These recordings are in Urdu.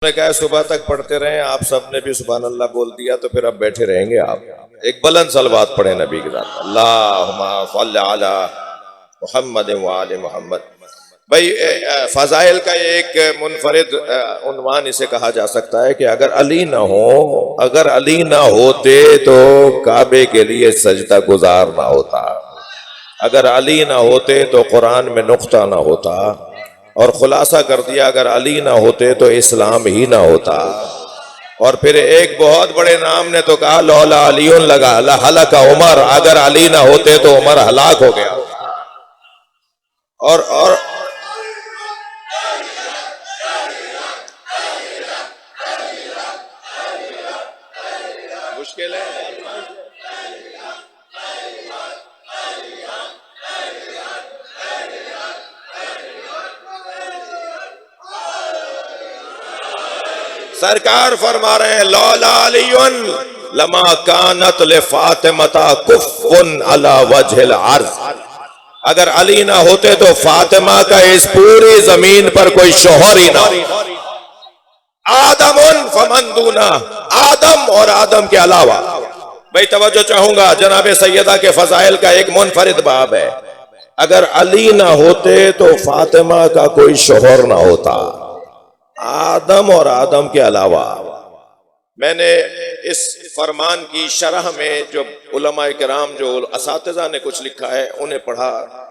نے کہا صبح تک پڑھتے رہیں، آپ سب نے بھی سبحان اللہ بول دیا تو پھر اب بیٹھے رہیں گے آپ. ایک بلند صلوات پڑھیں نبی کے ساتھ، اللہم صل علی محمد وآل محمد. بھائی فضائل کا ایک منفرد عنوان اسے کہا جا سکتا ہے کہ اگر علی نہ ہو، اگر علی نہ ہوتے تو کعبے کے لیے سجدہ گزار نہ ہوتا، اگر علی نہ ہوتے تو قرآن میں نقطہ نہ ہوتا، اور خلاصہ کر دیا اگر علی نہ ہوتے تو اسلام ہی نہ ہوتا. اور پھر ایک بہت بڑے نام نے تو کہا لولا علی لگا لہلک عمر، اگر علی نہ ہوتے تو عمر ہلاک ہو گیا. اور مشکل ہے. سرکار فرما رہے ہیں لولا علی لما کانت لفاطمۃ کف علی وجہ الارض، اگر علی نہ ہوتے تو فاطمہ کا اس پوری زمین پر کوئی شوہر ہی نہ. آدم فمن دونہ، آدم اور آدم کے علاوہ. بھئی توجہ چاہوں گا، جناب سیدہ کے فضائل کا ایک منفرد باب ہے. اگر علی نہ ہوتے تو فاطمہ کا کوئی شوہر نہ ہوتا، آدم اور آدم کے علاوہ. میں نے اس فرمان کی شرح میں جو علماء کرام، جو اساتذہ نے کچھ لکھا ہے، انہیں پڑھا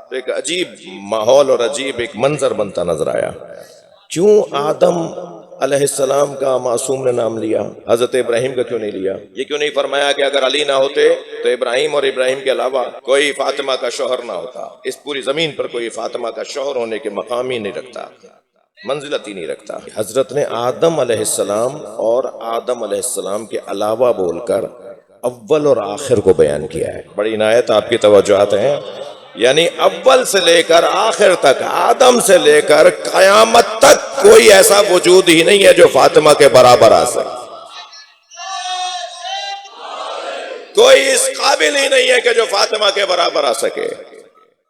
تو ایک عجیب ماحول اور عجیب ایک منظر بنتا نظر آیا. کیوں آدم علیہ السلام کا معصوم نے نام لیا، حضرت ابراہیم کا کیوں نہیں لیا؟ یہ کیوں نہیں فرمایا کہ اگر علی نہ ہوتے تو ابراہیم اور ابراہیم کے علاوہ کوئی فاطمہ کا شوہر نہ ہوتا، اس پوری زمین پر کوئی فاطمہ کا شوہر ہونے کے مقام ہی نہیں رکھتا، منزلت ہی نہیں رکھتا. حضرت نے آدم علیہ السلام اور آدم علیہ السلام کے علاوہ بول کر اول اور آخر کو بیان کیا ہے. بڑی عنایت آپ کی توجہات ہیں. یعنی اول سے لے کر آخر تک، آدم سے لے کر قیامت تک کوئی ایسا وجود ہی نہیں ہے جو فاطمہ کے برابر آ سکے. کوئی اس قابل ہی نہیں ہے کہ جو فاطمہ کے برابر آ سکے.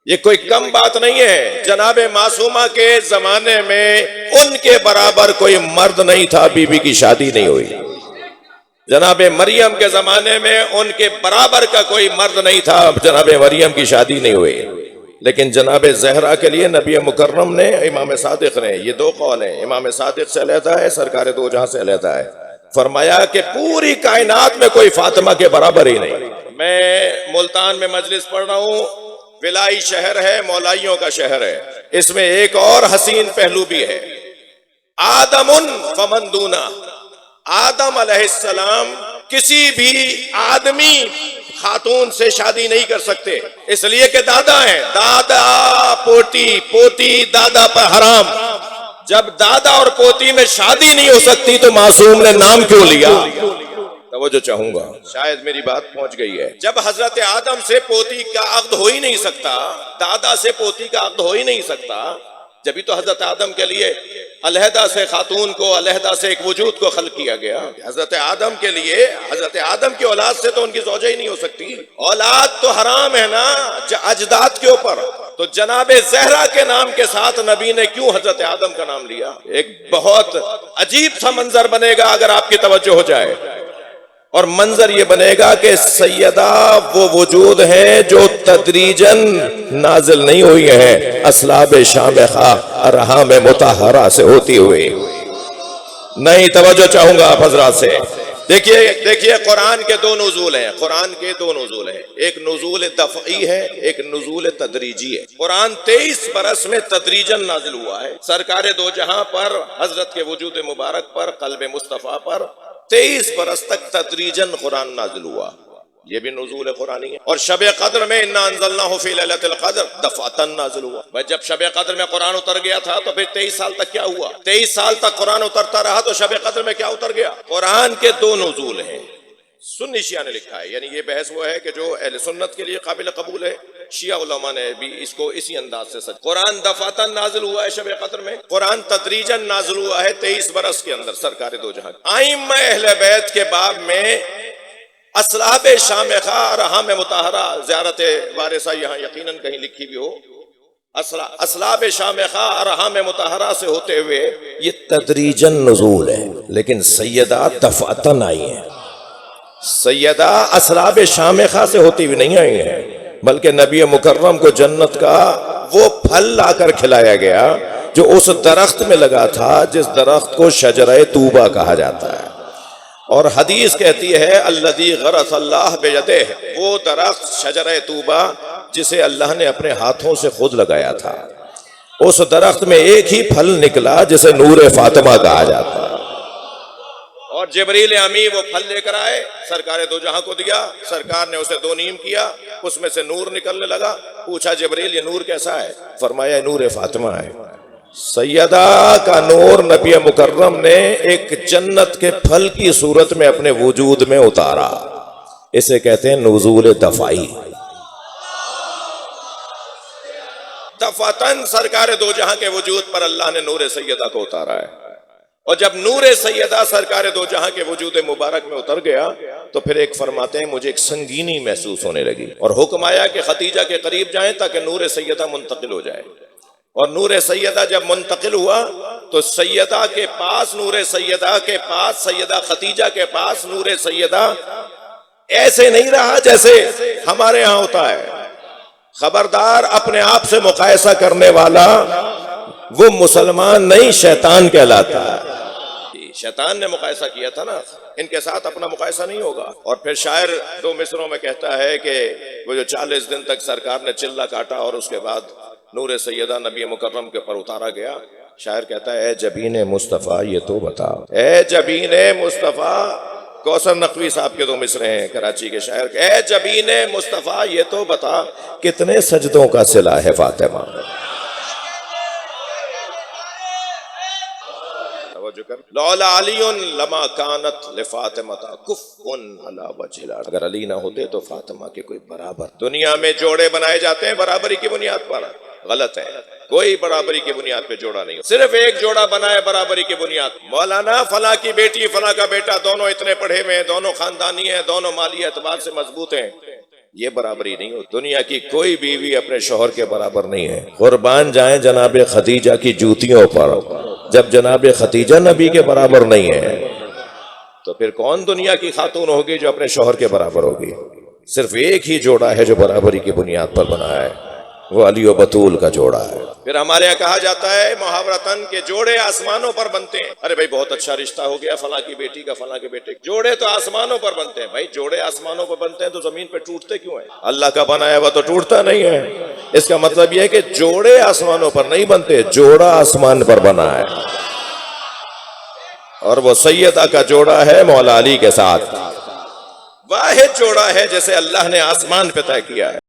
یہ کوئی کم بات نہیں ہے. جناب معصومہ کے زمانے میں ان کے برابر کوئی مرد نہیں تھا، بی بی کی شادی نہیں ہوئی. جناب مریم کے زمانے میں ان کے برابر کا کوئی مرد نہیں تھا، جناب مریم کی شادی نہیں ہوئی. لیکن جناب زہرا کے لیے نبی مکرم نے، امام صادق نے، یہ دو قول ہیں، امام صادق سے علیحدہ ہے، سرکار دو جہاں سے علیحدہ ہے، فرمایا کہ پوری کائنات میں کوئی فاطمہ کے برابر ہی نہیں. میں ملتان میں مجلس پڑھ رہا ہوں، ولائی شہر ہے، مولائیوں کا شہر ہے. اس میں ایک اور حسین پہلو بھی ہے. آدم فمن دونہ، آدم علیہ السلام کسی بھی آدمی خاتون سے شادی نہیں کر سکتے، اس لیے کہ دادا ہیں. دادا پوتی، پوتی دادا پر حرام. جب دادا اور پوتی میں شادی نہیں ہو سکتی تو معصوم نے نام کیوں لیا؟ توجہ چاہوں گا، شاید میری بات پہنچ گئی ہے. جب حضرت آدم سے پوتی کا عقد ہو ہی نہیں سکتا، دادا سے پوتی کا عقد ہو ہی نہیں سکتا، جبھی تو حضرت آدم کے لیے علیحدہ سے خاتون کو، علیحدہ سے ایک وجود کو خلق کیا گیا. حضرت آدم کے لیے، حضرت آدم کی اولاد سے تو ان کی زوجہ ہی نہیں ہو سکتی. اولاد تو حرام ہے نا اجداد کے اوپر. تو جناب زہرا کے نام کے ساتھ نبی نے کیوں حضرت آدم کا نام لیا؟ ایک بہت عجیب سا منظر بنے گا اگر آپ کی توجہ ہو جائے. اور منظر یہ بنے گا کہ سیدہ وہ وجود ہیں جو تدریجاً نازل نہیں ہوئی ہیں، اسلاب شامخہ ارحام مطہرہ سے ہوتی ہوئی. نہیں، توجہ چاہوں گا آپ حضرات سے. دیکھیے قرآن کے دو نزول ہیں، قرآن کے دو نزول ہیں. ایک نزول دفعی ہے، ایک نزول تدریجی ہے. قرآن 23 برس میں تدریجاً نازل ہوا ہے. سرکار دو جہاں پر، حضرت کے وجود مبارک پر، قلب مصطفیٰ پر 23 برس تک تدریجاً قرآن نازل ہوا. یہ بھی نزول قرآنی ہے. اور شب قدر میں انا انزلناہ فی لیلۃ القدر دفعتاً نازل ہوا. بھائی جب شب قدر میں قرآن اتر گیا تھا تو پھر 23 سال تک کیا ہوا؟ 23 سال تک قرآن اترتا رہا تو شب قدر میں کیا اتر گیا؟ قرآن کے دو نزول ہیں. سنی شیعہ نے لکھا ہے، یعنی یہ بحث وہ ہے کہ جو اہل سنت کے لیے قابل قبول ہے. شیعہ علماء نے بھی اس کو اسی انداز سے سچ. قرآن دفعتاً نازل ہوا ہے شب قدر میں، قرآن تدریجاً نازل ہوا ہے 23 برس کے اندر سرکار دو جہاں. ائمہ اہل بیت کے باب میں اسلاب شامخہ ارحام مطہرہ زیارت وارثہ یہاں یقیناً کہیں لکھی بھی ہو اسلاب شامخہ ارحام مطہرہ سے ہوتے ہوئے یہ تدریجاً نزول ہے، لیکن سیدہ دفعتاً آئی ہیں۔ سیدہ اسلاب شامخہ سے ہوتی ہوئی نہیں آئی ہیں، بلکہ نبی مکرم کو جنت کا وہ پھل لا کر کھلایا گیا جو اس درخت میں لگا تھا جس درخت کو شجرہ طوبہ کہا جاتا ہے۔ اور حدیث کہتی ہے الذی غرس اللہ بیدہ، وہ درخت شجرہ طوبہ جسے اللہ نے اپنے ہاتھوں سے خود لگایا تھا، اس درخت میں ایک ہی پھل نکلا جسے نور فاطمہ کہا جاتا ہے۔ اور جبریل امی وہ پھل لے کر آئے، سرکار دو جہاں کو دیا، سرکار نے اسے دو نیم کیا، اس میں سے نور نکلنے لگا۔ پوچھا جبریل یہ نور کیسا ہے؟ فرمایا نور فاطمہ ہے۔ سیدہ کا نور نبی مکرم نے ایک جنت کے پھل کی صورت میں اپنے وجود میں اتارا، اسے کہتے ہیں نزول دفعی۔ دفعتاً سرکار دو جہاں کے وجود پر اللہ نے نور سیدہ کو اتارا ہے، اور جب نور سیدہ سرکار دو جہاں کے وجود مبارک میں اتر گیا تو پھر ایک فرماتے ہیں مجھے ایک سنگینی محسوس ہونے لگی، اور حکم آیا کہ ختیجہ کے قریب جائیں تاکہ نور سیدہ منتقل ہو جائے۔ اور نور سیدہ جب منتقل ہوا تو سیدہ کے پاس نور سیدہ کے پاس سیدہ ختیجہ کے پاس نور سیدہ ایسے نہیں رہا جیسے ہمارے ہاں ہوتا ہے۔ خبردار، اپنے آپ سے مقایسہ کرنے والا وہ مسلمان نہیں شیطان کہلاتا ہے۔ شیطان نے مقایسہ کیا تھا نا، ان کے ساتھ اپنا مقایسہ نہیں ہوگا۔ اور پھر شاعر دو مصروں میں کہتا ہے کہ وہ جو 40 دن تک سرکار نے چلہ کاٹا اور اس کے بعد نور سیدہ نبی مکرم کے پر اتارا گیا، شاعر کہتا ہے اے جبین مصطفیٰ یہ تو بتا، اے جبین مصطفیٰ، کوثر نقوی صاحب کے دو مصرے ہیں کراچی کے شاعر، اے جبین مصطفیٰ یہ تو بتا کتنے سجدوں کا صلہ ہے فاطمہ۔ لولا علی لما کانت لفاطمہ کفء علی وجہ الارض، اگر علی نہ ہوتے تو فاطمہ کے کوئی برابر۔ دنیا میں جوڑے بنائے جاتے ہیں برابری کی بنیاد پر، غلط ہے، کوئی برابری کی بنیاد پہ جوڑا نہیں، صرف ایک جوڑا بنا ہے برابری کی بنیاد۔ مولانا فلاں کی بیٹی فلاں کا بیٹا دونوں اتنے پڑھے ہوئے ہیں، دونوں خاندانی ہیں، دونوں مالی اعتبار سے مضبوط ہیں، یہ برابری نہیں ہوتی۔ دنیا کی کوئی بیوی اپنے شوہر کے برابر نہیں ہے۔ قربان جائیں جناب خدیجہ کی جوتیوں پر، جب جناب ختیجہ نبی کے برابر نہیں ہے تو پھر کون دنیا کی خاتون ہوگی جو اپنے شوہر کے برابر ہوگی؟ صرف ایک ہی جوڑا ہے جو برابری کی بنیاد پر بنا ہے، وہ علی و بطول کا جوڑا ہے۔ پھر ہمارے یہاں کہا جاتا ہے محاورتاً کہ جوڑے آسمانوں پر بنتے ہیں۔ ارے بھائی بہت اچھا رشتہ ہو گیا فلاں کی بیٹی کا فلاں کے بیٹے، جوڑے تو آسمانوں پر بنتے ہیں۔ بھائی جوڑے آسمانوں پر بنتے ہیں تو زمین پہ ٹوٹتے کیوں ہیں؟ اللہ کا بنایا ہوا تو ٹوٹتا نہیں ہے۔ اس کا مطلب یہ ہے کہ جوڑے آسمانوں پر نہیں بنتے، جوڑا آسمان پر بنا ہے، اور وہ سیدہ کا جوڑا ہے مولا علی کے ساتھ، واحد جوڑا ہے جسے اللہ نے آسمان پہ طے کیا ہے۔